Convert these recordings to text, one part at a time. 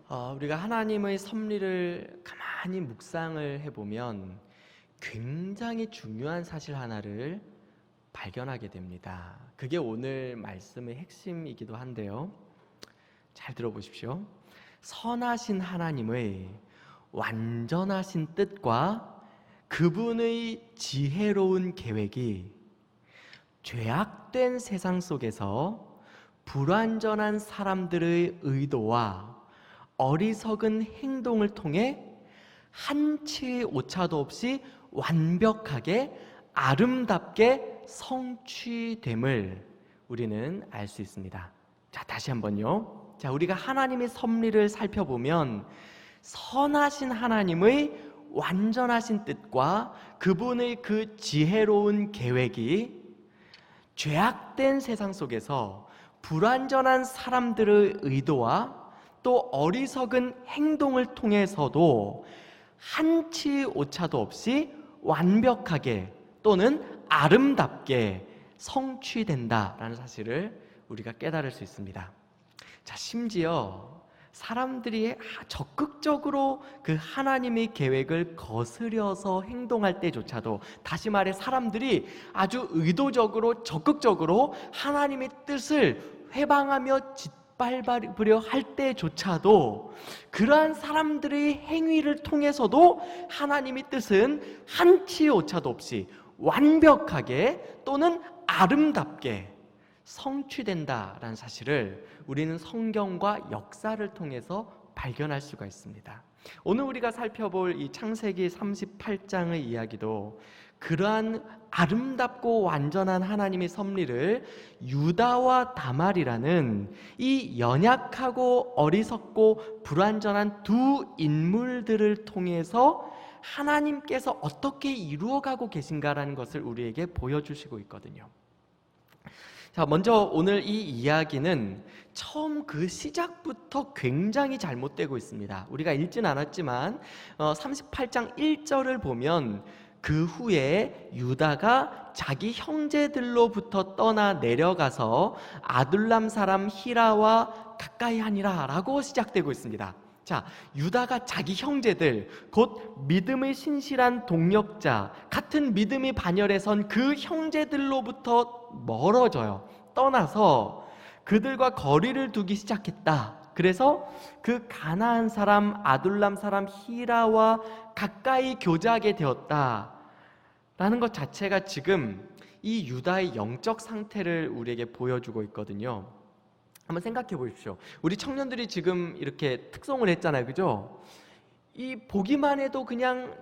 우리가 하나님의 섭리를 가만히 묵상을 해보면 굉장히 중요한 사실 하나를 발견하게 됩니다. 그게 오늘 말씀의 핵심이기도 한데요. 잘 들어보십시오. 선하신 하나님의 완전하신 뜻과 그분의 지혜로운 계획이 죄악된 세상 속에서 불완전한 사람들의 의도와 어리석은 행동을 통해 한치의 오차도 없이 완벽하게 아름답게 성취됨을 우리는 알 수 있습니다. 자, 다시 한번요. 자, 우리가 하나님의 섭리를 살펴보면 선하신 하나님의 완전하신 뜻과 그분의 그 지혜로운 계획이 죄악된 세상 속에서 불완전한 사람들의 의도와 또 어리석은 행동을 통해서도 한치의 오차도 없이 완벽하게 또는 아름답게 성취된다라는 사실을 우리가 깨달을 수 있습니다. 자, 심지어 사람들이 적극적으로 그 하나님의 계획을 거스려서 행동할 때조차도, 다시 말해 사람들이 아주 의도적으로 적극적으로 하나님의 뜻을 회방하며 밟으려 할 때조차도 그러한 사람들의 행위를 통해서도 하나님의 뜻은 한치의 오차도 없이 완벽하게 또는 아름답게 성취된다라는 사실을 우리는 성경과 역사를 통해서 발견할 수가 있습니다. 오늘 우리가 살펴볼 이 창세기 38장의 이야기도 그러한 아름답고 완전한 하나님의 섭리를 유다와 다말이라는 이 연약하고 어리석고 불완전한 두 인물들을 통해서 하나님께서 어떻게 이루어가고 계신가라는 것을 우리에게 보여주시고 있거든요. 자, 먼저 오늘 이 이야기는 처음 그 시작부터 굉장히 잘못되고 있습니다. 우리가 읽진 않았지만 38장 1절을 보면 그 후에 유다가 자기 형제들로부터 떠나 내려가서 아둘람 사람 히라와 가까이 하니라 라고 시작되고 있습니다. 자, 유다가 자기 형제들, 곧 믿음의 신실한 동력자, 같은 믿음의 반열에 선 그 형제들로부터 멀어져요. 떠나서 그들과 거리를 두기 시작했다. 그래서 그 가나안 사람 아둘람 사람 히라와 가까이 교제하게 되었다 라는 것 자체가 지금 이 유다의 영적 상태를 우리에게 보여주고 있거든요. 한번 생각해 보십시오. 우리 청년들이 지금 이렇게 특송을 했잖아요, 그죠? 이 보기만 해도 그냥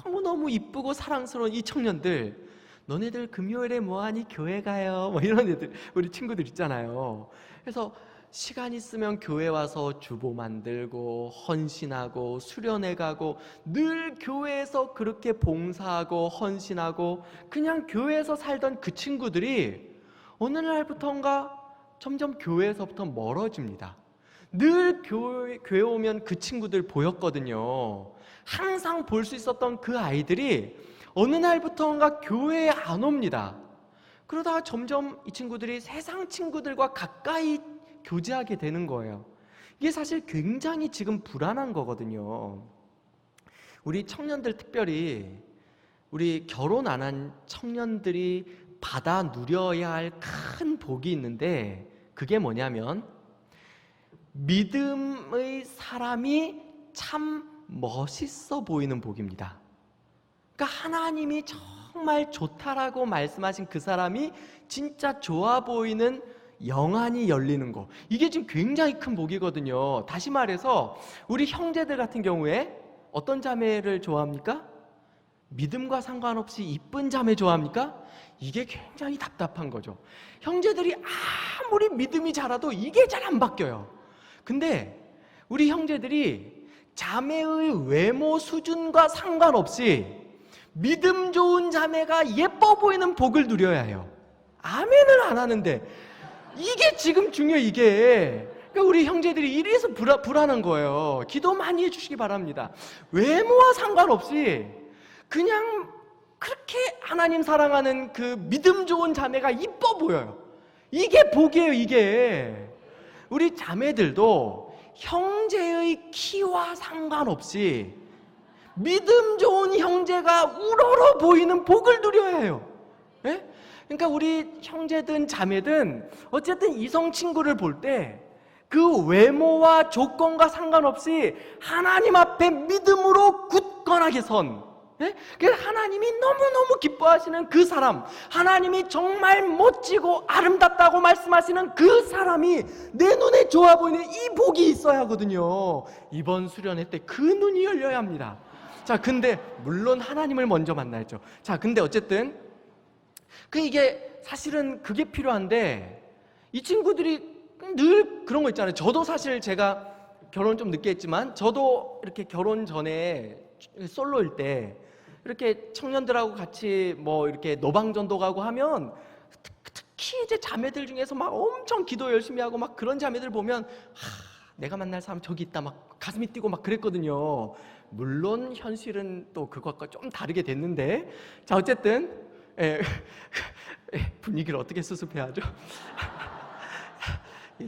너무너무 이쁘고 사랑스러운 이 청년들, 너네들 금요일에 뭐하니? 교회 가요, 뭐 이런 애들, 우리 친구들 있잖아요. 그래서 시간 있으면 교회 와서 주보 만들고 헌신하고 수련회 가고 늘 교회에서 그렇게 봉사하고 헌신하고 그냥 교회에서 살던 그 친구들이 어느 날부터인가 점점 교회에서부터 멀어집니다. 늘 교회 오면 그 친구들 보였거든요. 항상 볼 수 있었던 그 아이들이 어느 날부터인가 교회에 안 옵니다. 그러다가 점점 이 친구들이 세상 친구들과 가까이 교제하게 되는 거예요. 이게 사실 굉장히 지금 불안한 거거든요. 우리 청년들, 특별히 우리 결혼 안 한 청년들이 받아 누려야 할 큰 복이 있는데, 그게 뭐냐면 믿음의 사람이 참 멋있어 보이는 복입니다. 그러니까 하나님이 정말 좋다라고 말씀하신 그 사람이 진짜 좋아 보이는 영안이 열리는 거, 이게 지금 굉장히 큰 복이거든요. 다시 말해서 우리 형제들 같은 경우에 어떤 자매를 좋아합니까? 믿음과 상관없이 이쁜 자매 좋아합니까? 이게 굉장히 답답한 거죠. 형제들이 아무리 믿음이 자라도 이게 잘 안 바뀌어요. 근데 우리 형제들이 자매의 외모 수준과 상관없이 믿음 좋은 자매가 예뻐 보이는 복을 누려야 해요. 아멘을 안 하는데 이게 지금 중요해요. 이게 그러니까 우리 형제들이 이래서 불안한 거예요. 기도 많이 해주시기 바랍니다. 외모와 상관없이 그냥 그렇게 하나님 사랑하는 그 믿음 좋은 자매가 이뻐 보여요. 이게 복이에요. 이게 우리 자매들도 형제의 키와 상관없이 믿음 좋은 형제가 우러러 보이는 복을 누려야 해요. 예? 그러니까 우리 형제든 자매든 어쨌든 이성 친구를 볼 때 그 외모와 조건과 상관없이 하나님 앞에 믿음으로 굳건하게 선, 예? 그래서 하나님이 너무너무 기뻐하시는 그 사람, 하나님이 정말 멋지고 아름답다고 말씀하시는 그 사람이 내 눈에 좋아 보이는 이 복이 있어야 하거든요. 이번 수련회 때 그 눈이 열려야 합니다. 자, 근데 물론 하나님을 먼저 만나야죠. 자, 근데 어쨌든 이게 사실은 그게 필요한데 이 친구들이 늘 그런 거 있잖아요. 저도 사실 제가 결혼 좀 늦게 했지만 저도 이렇게 결혼 전에 솔로일 때 이렇게 청년들하고 같이 뭐 이렇게 노방전도 가고 하면 특히 이제 자매들 중에서 막 엄청 기도 열심히 하고 막 그런 자매들 보면 내가 만날 사람 저기 있다 막 가슴이 뛰고 막 그랬거든요. 물론 현실은 또 그것과 좀 다르게 됐는데, 자, 어쨌든 분위기를 어떻게 수습해야죠?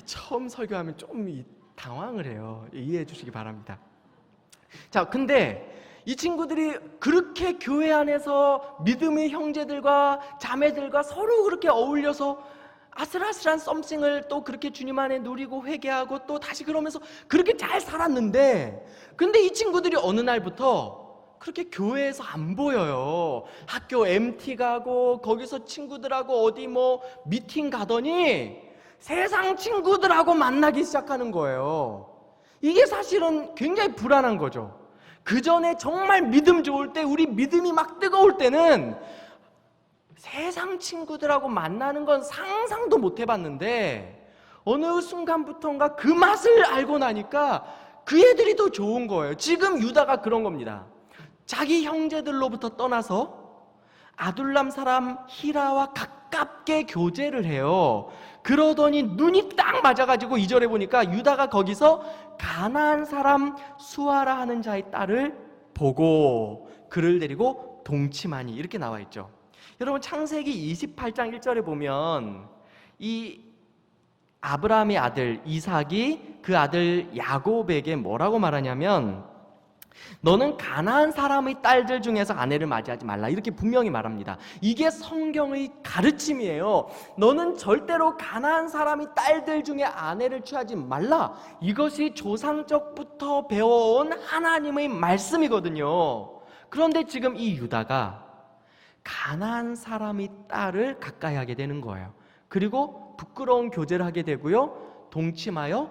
처음 설교하면 좀 당황을 해요. 이해해 주시기 바랍니다. 자, 근데 이 친구들이 그렇게 교회 안에서 믿음의 형제들과 자매들과 서로 그렇게 어울려서 아슬아슬한 썸씽을 또 그렇게 주님 안에 누리고 회개하고 또 다시 그러면서 그렇게 잘 살았는데, 근데 이 친구들이 어느 날부터 그렇게 교회에서 안 보여요. 학교 MT 가고 거기서 친구들하고 어디 뭐 미팅 가더니 세상 친구들하고 만나기 시작하는 거예요. 이게 사실은 굉장히 불안한 거죠. 그 전에 정말 믿음 좋을 때, 우리 믿음이 막 뜨거울 때는 세상 친구들하고 만나는 건 상상도 못 해봤는데 어느 순간부터인가 그 맛을 알고 나니까 그 애들이 더 좋은 거예요. 지금 유다가 그런 겁니다. 자기 형제들로부터 떠나서 아둘람 사람 히라와 가깝게 교제를 해요. 그러더니 눈이 딱 맞아가지고 2절에 보니까 유다가 거기서 가나안 사람 수아라 하는 자의 딸을 보고 그를 데리고 동침하니, 이렇게 나와 있죠. 여러분, 창세기 28장 1절에 보면 이 아브라함의 아들 이삭이 그 아들 야곱에게 뭐라고 말하냐면, 너는 가나안 사람의 딸들 중에서 아내를 맞이하지 말라, 이렇게 분명히 말합니다. 이게 성경의 가르침이에요. 너는 절대로 가나안 사람의 딸들 중에 아내를 취하지 말라. 이것이 조상적부터 배워온 하나님의 말씀이거든요. 그런데 지금 이 유다가 가나안 사람의 딸을 가까이 하게 되는 거예요. 그리고 부끄러운 교제를 하게 되고요, 동침하여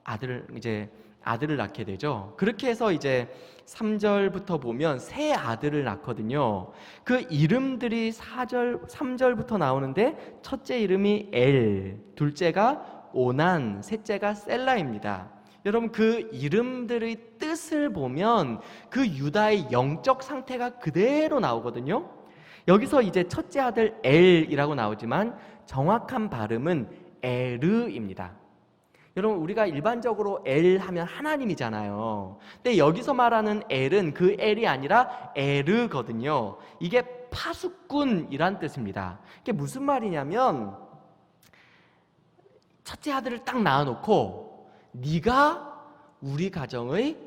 아들을 낳게 되죠. 그렇게 해서 이제 3절부터 보면 세 아들을 낳거든요. 그 이름들이 3절부터 나오는데, 첫째 이름이 엘, 둘째가 오난, 셋째가 셀라입니다. 여러분, 그 이름들의 뜻을 보면 그 유다의 영적 상태가 그대로 나오거든요. 여기서 이제 첫째 아들 엘이라고 나오지만 정확한 발음은 에르입니다. 여러분, 우리가 일반적으로 엘 하면 하나님이잖아요. 근데 여기서 말하는 엘은 그 엘이 아니라 에르거든요. 이게 파수꾼이란 뜻입니다. 이게 무슨 말이냐면, 첫째 아들을 딱 낳아놓고 네가 우리 가정의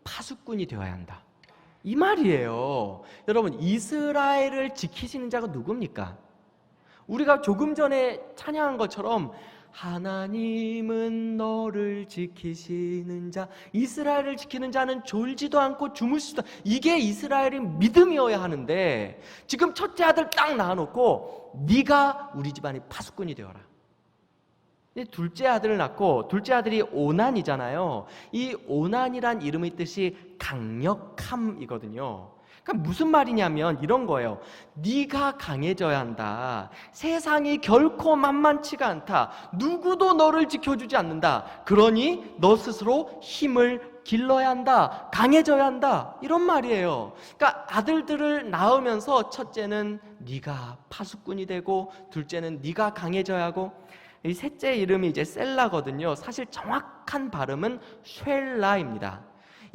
파수꾼이 되어야 한다, 이 말이에요. 여러분, 이스라엘을 지키시는 자가 누굽니까? 우리가 조금 전에 찬양한 것처럼 하나님은 너를 지키시는 자, 이스라엘을 지키는 자는 졸지도 않고 주무시지도 않고, 이게 이스라엘의 믿음이어야 하는데 지금 첫째 아들 딱 낳아놓고 네가 우리 집안의 파수꾼이 되어라. 둘째 아들을 낳고, 둘째 아들이 오난이잖아요. 이 오난이란 이름의 뜻이 강력함이거든요. 그러니까 무슨 말이냐면 이런 거예요. 네가 강해져야 한다. 세상이 결코 만만치가 않다. 누구도 너를 지켜주지 않는다. 그러니 너 스스로 힘을 길러야 한다. 강해져야 한다. 이런 말이에요. 그러니까 아들들을 낳으면서 첫째는 네가 파수꾼이 되고, 둘째는 네가 강해져야 하고, 이 셋째 이름이 이제 셀라거든요. 사실 정확한 발음은 쉘라입니다.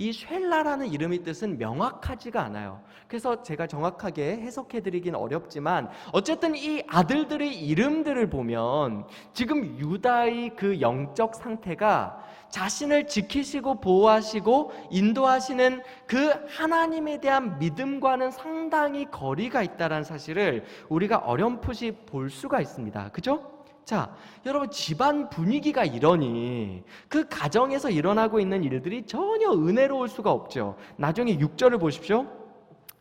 이 쉘라라는 이름의 뜻은 명확하지가 않아요. 그래서 제가 정확하게 해석해드리긴 어렵지만 어쨌든 이 아들들의 이름들을 보면 지금 유다의 그 영적 상태가 자신을 지키시고 보호하시고 인도하시는 그 하나님에 대한 믿음과는 상당히 거리가 있다는 사실을 우리가 어렴풋이 볼 수가 있습니다. 그죠? 자, 여러분, 집안 분위기가 이러니 그 가정에서 일어나고 있는 일들이 전혀 은혜로울 수가 없죠. 나중에 6절을 보십시오.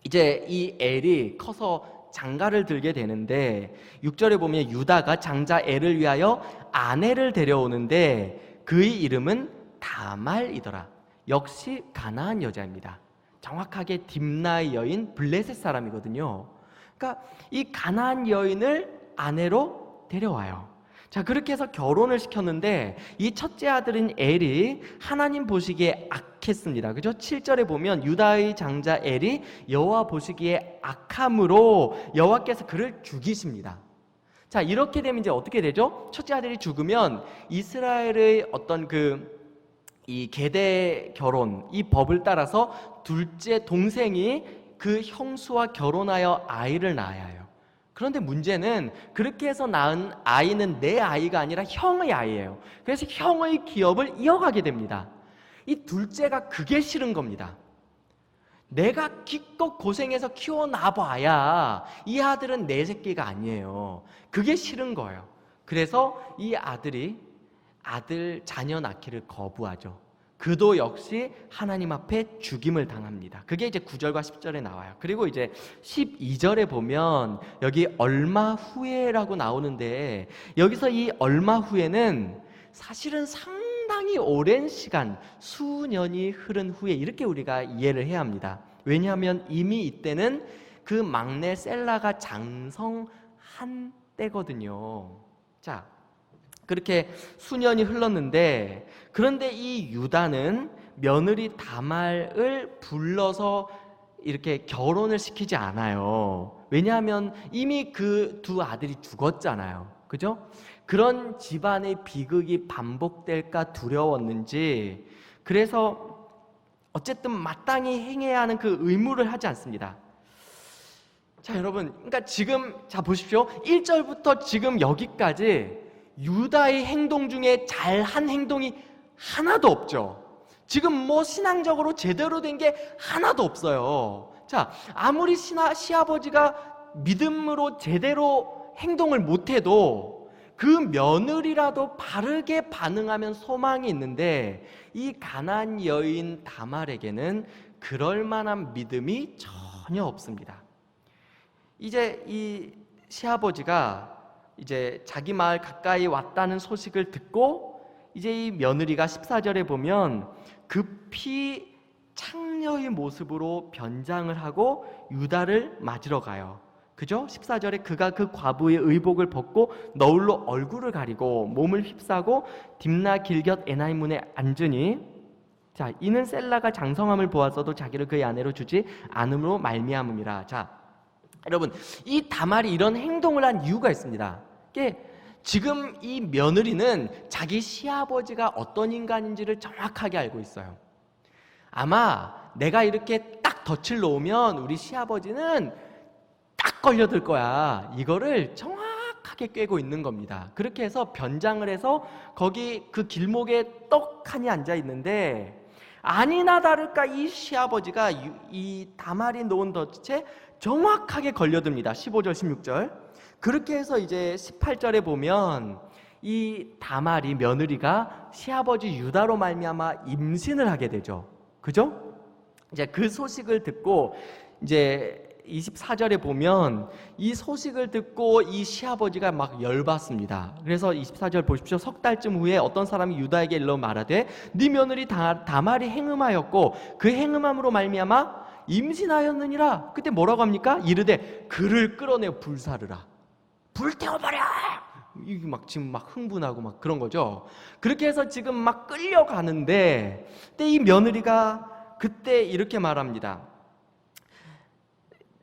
이제 이 엘이 커서 장가를 들게 되는데 6절에 보면 유다가 장자 엘을 위하여 아내를 데려오는데 그의 이름은 다말이더라. 역시 가나안 여자입니다. 정확하게 딥나의 여인 블레셋 사람이거든요. 그러니까 이 가나안 여인을 아내로 데려와요. 자, 그렇게 해서 결혼을 시켰는데 이 첫째 아들인 엘이 하나님 보시기에 악했습니다. 그죠? 7절에 보면 유다의 장자 엘이 여호와 보시기에 악함으로 여호와께서 그를 죽이십니다. 자, 이렇게 되면 이제 어떻게 되죠? 첫째 아들이 죽으면 이스라엘의 어떤 이 계대 결혼, 이 법을 따라서 둘째 동생이 그 형수와 결혼하여 아이를 낳아야 해요. 그런데 문제는 그렇게 해서 낳은 아이는 내 아이가 아니라 형의 아이예요. 그래서 형의 기업을 이어가게 됩니다. 이 둘째가 그게 싫은 겁니다. 내가 기껏 고생해서 키워놔봐야 이 아들은 내 새끼가 아니에요. 그게 싫은 거예요. 그래서 이 아들이 아들 자녀 낳기를 거부하죠. 그도 역시 하나님 앞에 죽임을 당합니다. 그게 이제 9절과 10절에 나와요. 그리고 이제 12절에 보면 여기 얼마 후에라고 나오는데 여기서 이 얼마 후에는 사실은 상당히 오랜 시간, 수년이 흐른 후에 이렇게 우리가 이해를 해야 합니다. 왜냐하면 이미 이때는 그 막내 셀라가 장성한 때거든요. 자, 그렇게 수년이 흘렀는데 그런데 이 유다는 며느리 다말을 불러서 이렇게 결혼을 시키지 않아요. 왜냐하면 이미 그 두 아들이 죽었잖아요. 그죠? 그런 집안의 비극이 반복될까 두려웠는지 그래서 어쨌든 마땅히 행해야 하는 그 의무를 하지 않습니다. 자, 여러분, 그러니까 지금 자 보십시오. 1절부터 지금 여기까지 유다의 행동 중에 잘한 행동이 하나도 없죠. 지금 뭐 신앙적으로 제대로 된 게 하나도 없어요. 자, 아무리 시아버지가 믿음으로 제대로 행동을 못해도 그 며느리라도 바르게 반응하면 소망이 있는데 이 가나안 여인 다말에게는 그럴 만한 믿음이 전혀 없습니다. 이제 이 시아버지가 이제 자기 마을 가까이 왔다는 소식을 듣고 이제 이 며느리가 14절에 보면 급히 창녀의 모습으로 변장을 하고 유다를 맞으러 가요. 그죠? 14절에 그가 그 과부의 의복을 벗고 너울로 얼굴을 가리고 몸을 휩싸고 딥나 길곁 에나임 문에 앉으니 자, 이는 셀라가 장성함을 보았어도 자기를 그의 아내로 주지 않음으로 말미암음이라. 자, 여러분, 이 다말이 이런 행동을 한 이유가 있습니다. 지금 이 며느리는 자기 시아버지가 어떤 인간인지를 정확하게 알고 있어요. 아마 내가 이렇게 딱 덫을 놓으면 우리 시아버지는 딱 걸려들 거야. 이거를 정확하게 꿰고 있는 겁니다. 그렇게 해서 변장을 해서 거기 그 길목에 떡하니 앉아 있는데 아니나 다를까 이 시아버지가 이 다말이 놓은 덫에 정확하게 걸려듭니다. 15절 16절. 그렇게 해서 이제 18절에 보면 이 다말이 며느리가 시아버지 유다로 말미암아 임신을 하게 되죠. 그죠? 이제 그 소식을 듣고 이제 24절에 보면 이 소식을 듣고 이 시아버지가 막 열받습니다. 그래서 24절 보십시오. 석 달쯤 후에 어떤 사람이 유다에게 일러 말하되 네 며느리 다말이 행음하였고 그 행음함으로 말미암아 임신하였느니라. 그때 뭐라고 합니까? 이르되 그를 끌어내어 불사르라. 불태워버려! 이게 막 지금 막 흥분하고 막 그런 거죠. 그렇게 해서 지금 막 끌려가는데 그때 이 며느리가 그때 이렇게 말합니다.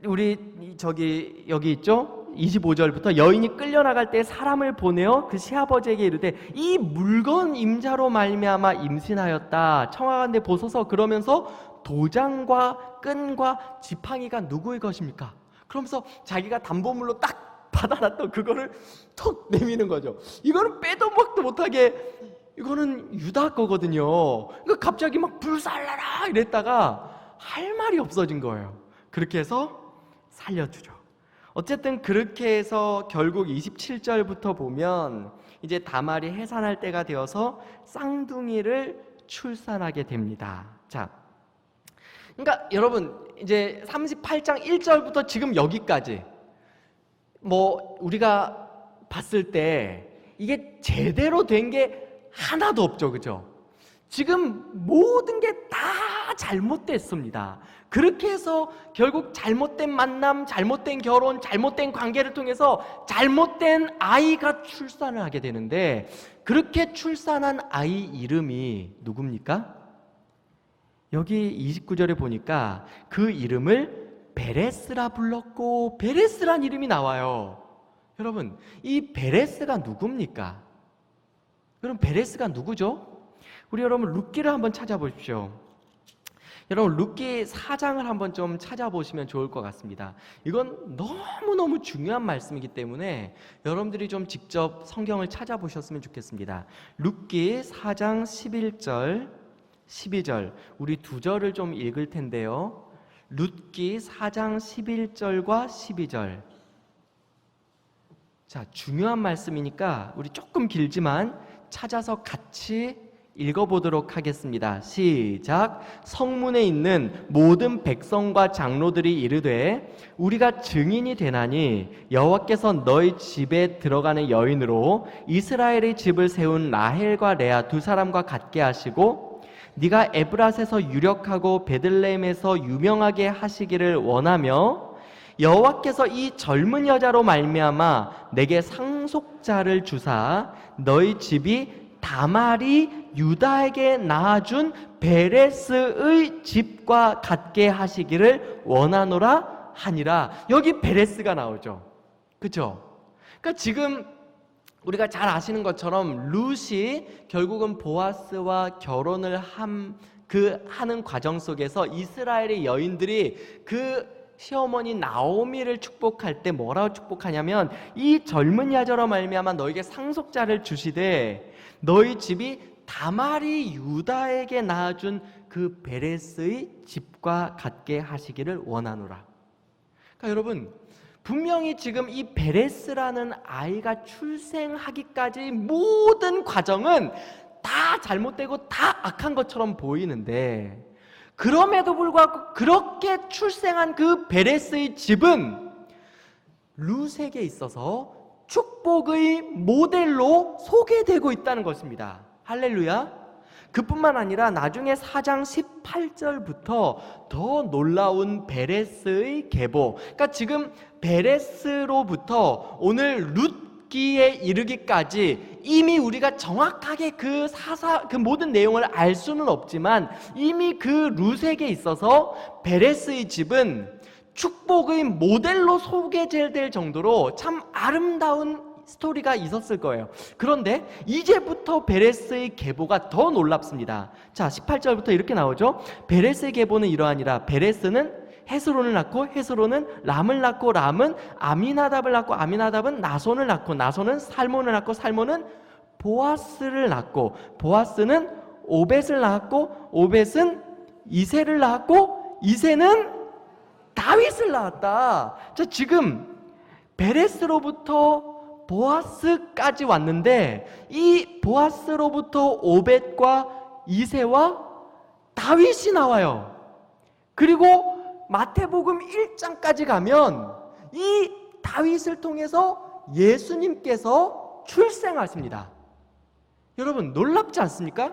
우리 저기 여기 있죠? 25절부터 여인이 끌려나갈 때 사람을 보내어 그 시아버지에게 이르되 이 물건 임자로 말미암아 임신하였다. 청하건대 보소서. 그러면서 도장과 끈과 지팡이가 누구의 것입니까? 그러면서 자기가 담보물로 딱 받아놨던 그거를 턱 내미는 거죠. 이거는 빼도 박도 못하게 이거는 유다 거거든요. 그러니까 갑자기 막 불살라라 이랬다가 할 말이 없어진 거예요. 그렇게 해서 살려주죠. 어쨌든 그렇게 해서 결국 27절부터 보면 이제 다말이 해산할 때가 되어서 쌍둥이를 출산하게 됩니다. 자, 그러니까 여러분 이제 38장 1절부터 지금 여기까지 뭐 우리가 봤을 때 이게 제대로 된 게 하나도 없죠, 그죠? 지금 모든 게 다 잘못됐습니다. 그렇게 해서 결국 잘못된 만남, 잘못된 결혼, 잘못된 관계를 통해서 잘못된 아이가 출산을 하게 되는데, 그렇게 출산한 아이 이름이 누굽니까? 여기 29절에 보니까 그 이름을 베레스라 불렀고, 베레스란 이름이 나와요. 여러분, 이 베레스가 누굽니까? 여러분, 베레스가 누구죠? 우리 여러분 룻기를 한번 찾아보십시오. 여러분 룻기 4장을 한번 좀 찾아보시면 좋을 것 같습니다. 이건 너무너무 중요한 말씀이기 때문에 여러분들이 좀 직접 성경을 찾아보셨으면 좋겠습니다. 룻기 4장 11절 12절 우리 두 절을 좀 읽을 텐데요. 룻기 4장 11절과 12절. 자, 중요한 말씀이니까 우리 조금 길지만 찾아서 같이 읽어보도록 하겠습니다. 시작. 성문에 있는 모든 백성과 장로들이 이르되 우리가 증인이 되나니 여호와께서 너희 집에 들어가는 여인으로 이스라엘의 집을 세운 라헬과 레아 두 사람과 같게 하시고 네가 에브랏에서 유력하고 베들레헴에서 유명하게 하시기를 원하며 여호와께서 이 젊은 여자로 말미암아 내게 상속자를 주사 너희 집이 다말이 유다에게 낳아준 베레스의 집과 같게 하시기를 원하노라 하니라. 여기 베레스가 나오죠. 그렇죠? 그러니까 지금 우리가 잘 아시는 것처럼 룻이 결국은 보아스와 결혼을 하는 과정 속에서 이스라엘의 여인들이 그 시어머니 나오미를 축복할 때 뭐라고 축복하냐면 이 젊은 여자로 말미암아 너에게 상속자를 주시되 너희 집이 다말이 유다에게 낳아준 그 베레스의 집과 같게 하시기를 원하노라. 그러니까 여러분 분명히 지금 이 베레스라는 아이가 출생하기까지 모든 과정은 다 잘못되고 다 악한 것처럼 보이는데 그럼에도 불구하고 그렇게 출생한 그 베레스의 집은 룻에게 있어서 축복의 모델로 소개되고 있다는 것입니다. 할렐루야. 그뿐만 아니라 나중에 4장 18절부터 더 놀라운 베레스의 계보, 그러니까 지금 베레스로부터 오늘 룻기에 이르기까지 이미 우리가 정확하게 그 모든 내용을 알 수는 없지만 이미 그 룻에게 있어서 베레스의 집은 축복의 모델로 소개될 정도로 참 아름다운 스토리가 있었을 거예요. 그런데 이제부터 베레스의 계보가 더 놀랍습니다. 자, 18절부터 이렇게 나오죠. 베레스의 계보는 이러하니라. 베레스는 헤스론을 낳고 헤스론은 람을 낳고 람은 아미나답을 낳고 아미나답은 나손을 낳고 나손은 살몬을 낳고 살몬은 보아스를 낳고 보아스는 오벳을 낳았고 오벳은 이새를 낳았고 이새는 다윗을 낳았다. 자, 지금 베레스로부터 보아스까지 왔는데 이 보아스로부터 오벳과 이새와 다윗이 나와요. 그리고 마태복음 1장까지 가면 이 다윗을 통해서 예수님께서 출생하십니다. 여러분 놀랍지 않습니까?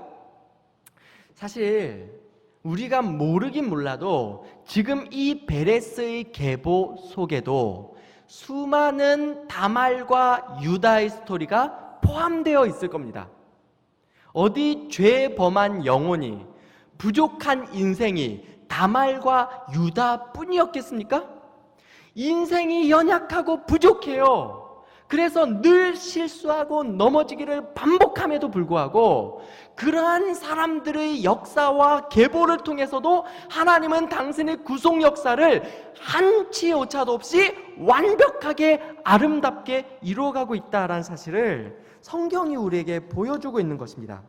사실 우리가 모르긴 몰라도 지금 이 베레스의 계보 속에도 수많은 다말과 유다의 스토리가 포함되어 있을 겁니다. 어디 죄 범한 영혼이, 부족한 인생이 다말과 유다뿐이었겠습니까? 인생이 연약하고 부족해요. 그래서 늘 실수하고 넘어지기를 반복함에도 불구하고 그러한 사람들의 역사와 계보를 통해서도 하나님은 당신의 구속 역사를 한치의 오차도 없이 완벽하게 아름답게 이루어가고 있다는 사실을 성경이 우리에게 보여주고 있는 것입니다.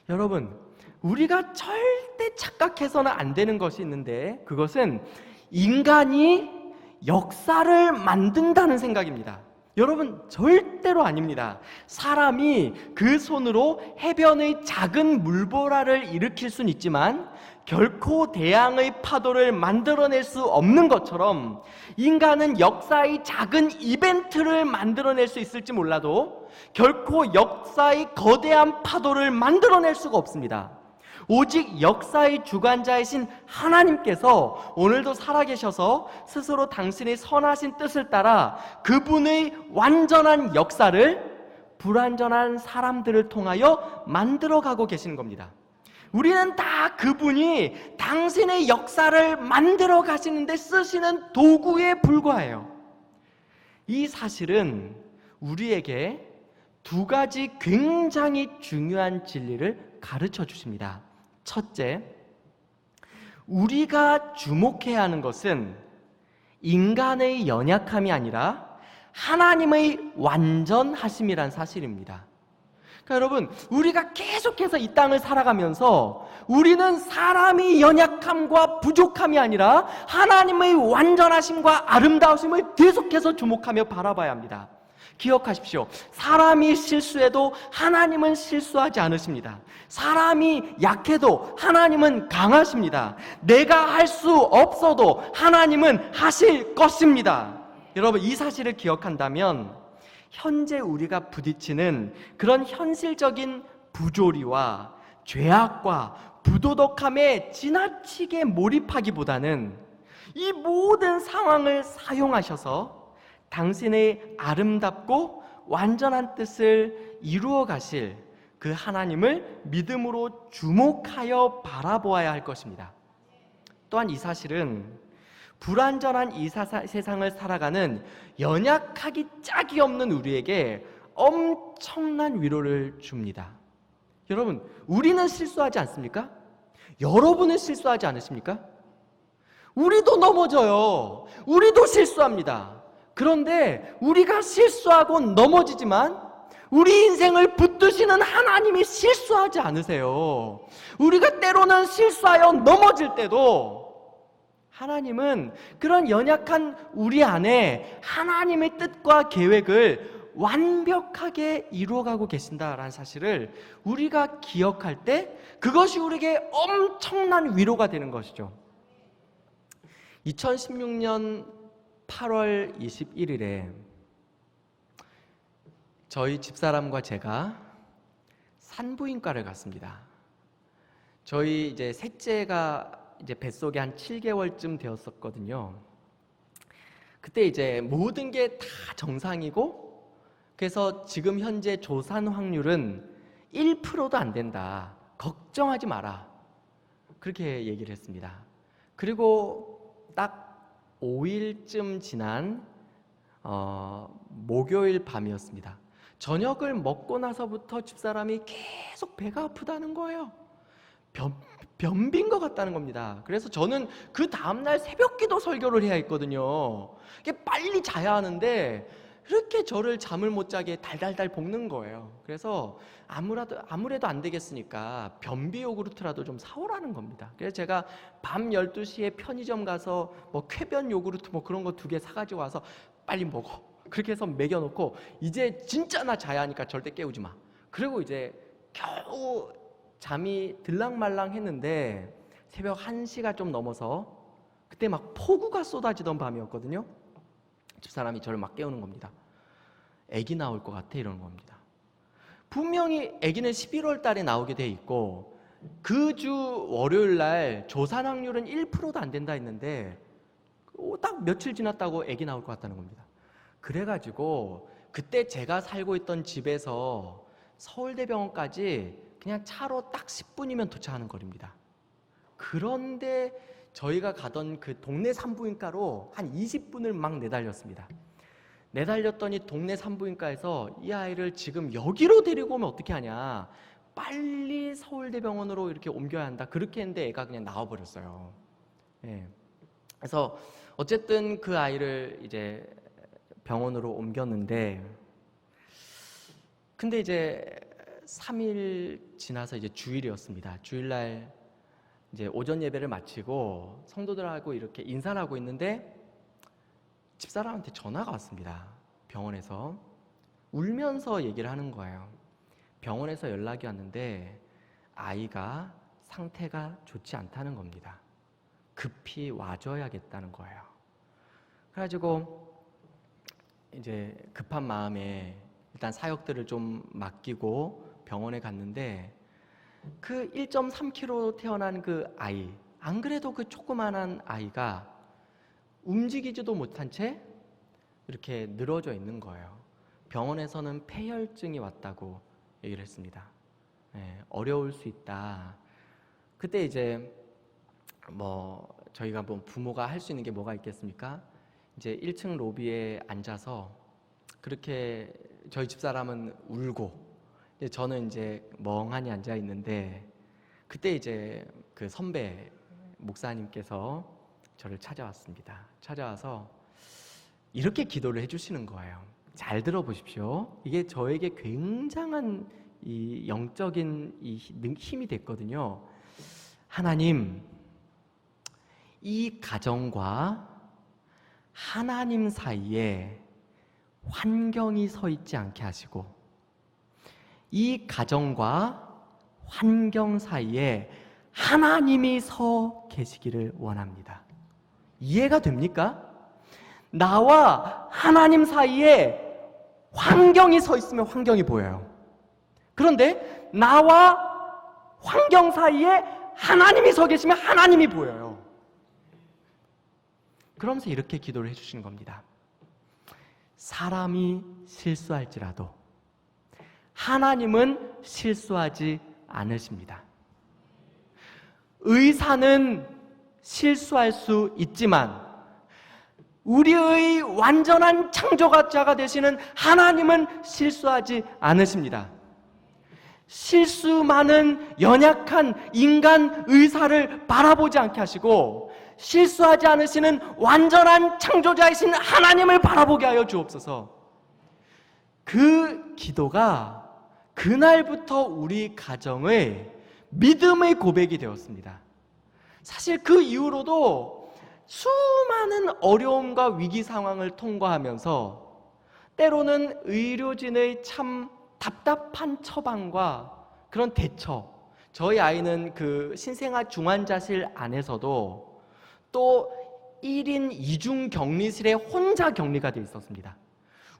여러분, 우리가 절대 착각해서는 안 되는 것이 있는데 그것은 인간이 역사를 만든다는 생각입니다. 여러분, 절대로 아닙니다. 사람이 그 손으로 해변의 작은 물보라를 일으킬 수는 있지만 결코 대양의 파도를 만들어낼 수 없는 것처럼 인간은 역사의 작은 이벤트를 만들어낼 수 있을지 몰라도 결코 역사의 거대한 파도를 만들어낼 수가 없습니다. 오직 역사의 주관자이신 하나님께서 오늘도 살아계셔서 스스로 당신의 선하신 뜻을 따라 그분의 완전한 역사를 불완전한 사람들을 통하여 만들어가고 계시는 겁니다. 우리는 다 그분이 당신의 역사를 만들어 가시는데 쓰시는 도구에 불과해요. 이 사실은 우리에게 두 가지 굉장히 중요한 진리를 가르쳐 주십니다. 첫째, 우리가 주목해야 하는 것은 인간의 연약함이 아니라 하나님의 완전하심이란 사실입니다. 그러니까 여러분, 우리가 계속해서 이 땅을 살아가면서 우리는 사람의 연약함과 부족함이 아니라 하나님의 완전하심과 아름다우심을 계속해서 주목하며 바라봐야 합니다. 기억하십시오. 사람이 실수해도 하나님은 실수하지 않으십니다. 사람이 약해도 하나님은 강하십니다. 내가 할 수 없어도 하나님은 하실 것입니다. 여러분, 이 사실을 기억한다면 현재 우리가 부딪히는 그런 현실적인 부조리와 죄악과 부도덕함에 지나치게 몰입하기보다는 이 모든 상황을 사용하셔서 당신의 아름답고 완전한 뜻을 이루어 가실 그 하나님을 믿음으로 주목하여 바라보아야 할 것입니다. 또한 이 사실은 불완전한 이 세상을 살아가는 연약하기 짝이 없는 우리에게 엄청난 위로를 줍니다. 여러분, 우리는 실수하지 않습니까? 여러분은 실수하지 않으십니까? 우리도 넘어져요. 우리도 실수합니다. 그런데 우리가 실수하고 넘어지지만 우리 인생을 붙드시는 하나님이 실수하지 않으세요. 우리가 때로는 실수하여 넘어질 때도 하나님은 그런 연약한 우리 안에 하나님의 뜻과 계획을 완벽하게 이루어가고 계신다라는 사실을 우리가 기억할 때 그것이 우리에게 엄청난 위로가 되는 것이죠. 2016년 8월 21일에 저희 집사람과 제가 산부인과를 갔습니다. 저희 이제 셋째가 이제 뱃속에 한 7개월쯤 되었었거든요. 그때 이제 모든 게 다 정상이고, 그래서 지금 현재 조산 확률은 1%도 안 된다. 걱정하지 마라. 그렇게 얘기를 했습니다. 그리고 딱 5일쯤 지난 목요일 밤이었습니다. 저녁을 먹고 나서부터 집사람이 계속 배가 아프다는 거예요. 변비인 것 같다는 겁니다. 그래서 저는 그 다음날 새벽기도 설교를 해야 했거든요. 빨리 자야 하는데 이렇게 저를 잠을 못 자게 달달달 볶는 거예요. 그래서 아무래도 안 되겠으니까 변비 요구르트라도 좀 사오라는 겁니다. 그래서 제가 밤 12시에 편의점 가서 뭐 쾌변 요구르트 뭐 그런 거 2개 사가지고 와서 빨리 먹어. 그렇게 해서 먹여놓고 이제 진짜 나 자야 하니까 절대 깨우지 마. 그리고 이제 겨우 잠이 들랑말랑 했는데 새벽 1시가 좀 넘어서 그때 막 폭우가 쏟아지던 밤이었거든요. 집사람이 저를 막 깨우는 겁니다. 아기 나올 것 같아 이러는 겁니다. 분명히 아기는 11월 달에 나오게 돼 있고 그 주 월요일 날 조산 확률은 1%도 안 된다 했는데 딱 며칠 지났다고 아기 나올 것 같다는 겁니다. 그래가지고 그때 제가 살고 있던 집에서 서울대병원까지 그냥 차로 딱 10분이면 도착하는 거리입니다. 그런데 저희가 가던 그 동네 산부인과로 한 20분을 막 내달렸습니다. 내달렸더니 동네 산부인과에서 이 아이를 지금 여기로 데리고 오면 어떻게 하냐, 빨리 서울대병원으로 이렇게 옮겨야 한다, 그렇게 했는데 애가 그냥 나와버렸어요. 예. 그래서 어쨌든 그 아이를 이제 병원으로 옮겼는데, 근데 이제 3일 지나서 이제 주일이었습니다. 주일날 이제 오전 예배를 마치고 성도들하고 이렇게 인사를 하고 있는데 집사람한테 전화가 왔습니다. 병원에서 울면서 얘기를 하는 거예요. 병원에서 연락이 왔는데 아이가 상태가 좋지 않다는 겁니다. 급히 와줘야겠다는 거예요. 그래가지고 이제 급한 마음에 일단 사역들을 좀 맡기고 병원에 갔는데, 그 1.3kg 태어난 그 아이, 안 그래도 그 조그만한 아이가 움직이지도 못한 채 이렇게 늘어져 있는 거예요. 병원에서는 폐혈증이 왔다고 얘기를 했습니다. 어려울 수 있다. 그때 이제 뭐 저희가 뭐 부모가 할 수 있는 게 뭐가 있겠습니까? 이제 1층 로비에 앉아서 그렇게 저희 집사람은 울고, 이제 저는 이제 멍하니 앉아 있는데, 그때 이제 그 선배 목사님께서 저를 찾아왔습니다. 찾아와서 이렇게 기도를 해주시는 거예요. 잘 들어보십시오. 이게 저에게 굉장한 이 영적인 이 힘이 됐거든요. 하나님, 이 가정과 하나님 사이에 환경이 서 있지 않게 하시고, 이 가정과 환경 사이에 하나님이 서 계시기를 원합니다. 이해가 됩니까? 나와 하나님 사이에 환경이 서 있으면 환경이 보여요. 그런데 나와 환경 사이에 하나님이 서 계시면 하나님이 보여요. 그러면서 이렇게 기도를 해주시는 겁니다. 사람이 실수할지라도 하나님은 실수하지 않으십니다. 의사는 실수할 수 있지만 우리의 완전한 창조자가 되시는 하나님은 실수하지 않으십니다. 실수 많은 연약한 인간 의사를 바라보지 않게 하시고 실수하지 않으시는 완전한 창조자이신 하나님을 바라보게 하여 주옵소서. 그 기도가 그날부터 우리 가정의 믿음의 고백이 되었습니다. 사실 그 이후로도 수많은 어려움과 위기 상황을 통과하면서 때로는 의료진의 참 답답한 처방과 그런 대처, 저희 아이는 그 신생아 중환자실 안에서도 또 1인 2중 격리실에 혼자 격리가 돼 있었습니다.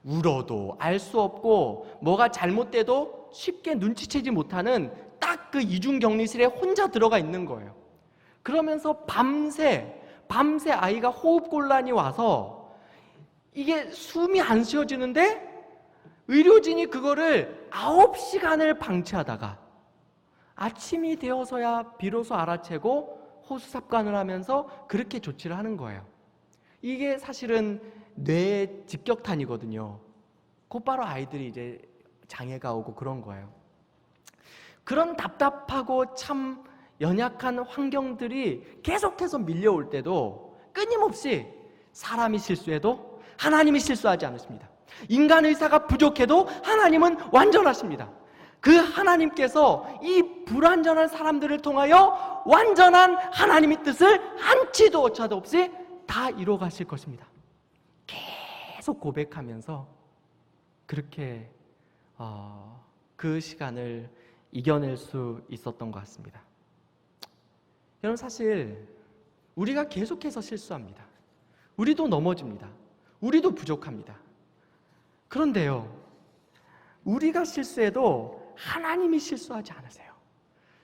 울어도 알 수 없고 뭐가 잘못돼도 쉽게 눈치채지 못하는 딱 그 2중 격리실에 혼자 들어가 있는 거예요. 그러면서 밤새 아이가 호흡곤란이 와서 이게 숨이 안 쉬어지는데 의료진이 그거를 9시간을 방치하다가 아침이 되어서야 비로소 알아채고 호수삽관을 하면서 그렇게 조치를 하는 거예요. 이게 사실은 뇌 직격탄이거든요. 곧바로 아이들이 이제 장애가 오고 그런 거예요. 그런 답답하고 참 연약한 환경들이 계속해서 밀려올 때도 끊임없이 사람이 실수해도 하나님이 실수하지 않으십니다. 인간 의사가 부족해도 하나님은 완전하십니다. 그 하나님께서 이 불완전한 사람들을 통하여 완전한 하나님의 뜻을 한치도 오차도 없이 다 이루어 가실 것입니다. 계속 고백하면서 그렇게 그 시간을 이겨낼 수 있었던 것 같습니다. 여러분, 사실 우리가 계속해서 실수합니다. 우리도 넘어집니다. 우리도 부족합니다. 그런데요, 우리가 실수해도 하나님이 실수하지 않으세요.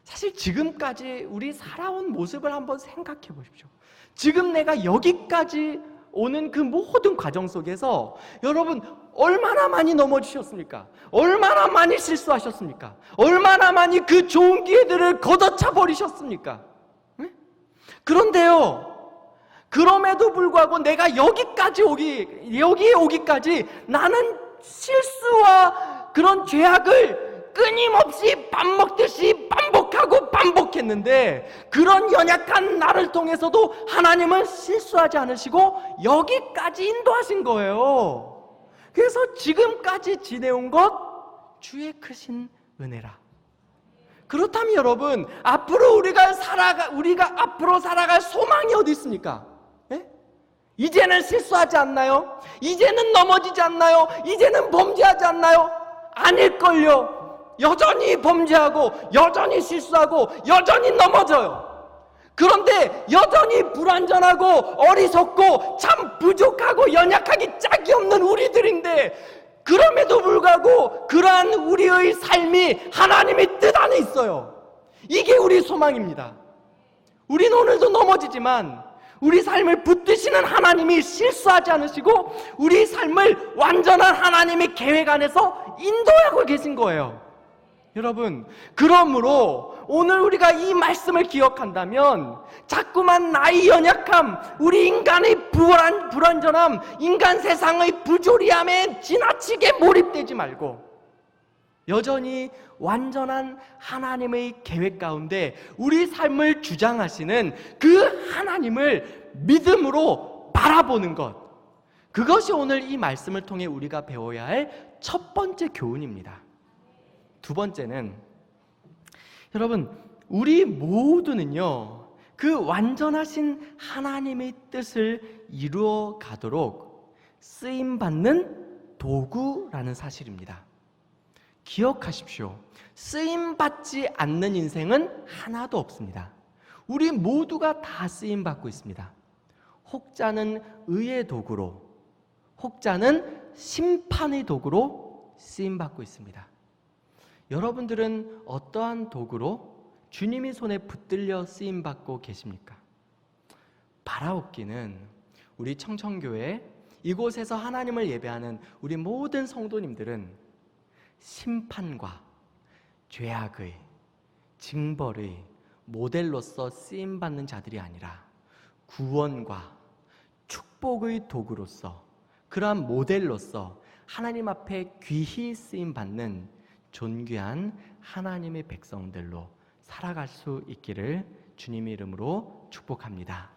사실 지금까지 우리 살아온 모습을 한번 생각해 보십시오. 지금 내가 여기까지 오는 그 모든 과정 속에서 여러분 얼마나 많이 넘어지셨습니까? 얼마나 많이 실수하셨습니까? 얼마나 많이 그 좋은 기회들을 걷어차 버리셨습니까? 네? 그런데요, 그럼에도 불구하고 내가 여기에 오기까지 나는 실수와 그런 죄악을 끊임없이 밥 먹듯이 반복하고 반복했는데, 그런 연약한 나를 통해서도 하나님은 실수하지 않으시고 여기까지 인도하신 거예요. 그래서 지금까지 지내온 것 주의 크신 은혜라. 그렇다면 여러분, 우리가 앞으로 살아갈 소망이 어디 있습니까? 예? 이제는 실수하지 않나요? 이제는 넘어지지 않나요? 이제는 범죄하지 않나요? 아닐걸요. 여전히 범죄하고 여전히 실수하고 여전히 넘어져요. 그런데 여전히 불완전하고 어리석고 참 부족하고 연약하기 짝이 없는 우리들인데, 그럼에도 불구하고 그러한 우리의 삶이 하나님의 뜻 안에 있어요. 이게 우리 소망입니다. 우리는 오늘도 넘어지지만 우리 삶을 붙드시는 하나님이 실수하지 않으시고 우리 삶을 완전한 하나님의 계획 안에서 인도하고 계신 거예요. 여러분, 그러므로 오늘 우리가 이 말씀을 기억한다면 자꾸만 나의 연약함, 우리 인간의 불완전함, 인간 세상의 부조리함에 지나치게 몰입되지 말고 여전히 완전한 하나님의 계획 가운데 우리 삶을 주장하시는 그 하나님을 믿음으로 바라보는 것, 그것이 오늘 이 말씀을 통해 우리가 배워야 할 첫 번째 교훈입니다. 두 번째는, 여러분, 우리 모두는요, 그 완전하신 하나님의 뜻을 이루어 가도록 쓰임받는 도구라는 사실입니다. 기억하십시오. 쓰임받지 않는 인생은 하나도 없습니다. 우리 모두가 다 쓰임받고 있습니다. 혹자는 의의 도구로, 혹자는 심판의 도구로 쓰임받고 있습니다. 여러분들은 어떠한 도구로 주님의 손에 붙들려 쓰임받고 계십니까? 바라옵기는 우리 청천교회 이곳에서 하나님을 예배하는 우리 모든 성도님들은 심판과 죄악의, 징벌의 모델로서 쓰임받는 자들이 아니라 구원과 축복의 도구로서, 그러한 모델로서 하나님 앞에 귀히 쓰임받는 존귀한 하나님의 백성들로 살아갈 수 있기를 주님의 이름으로 축복합니다.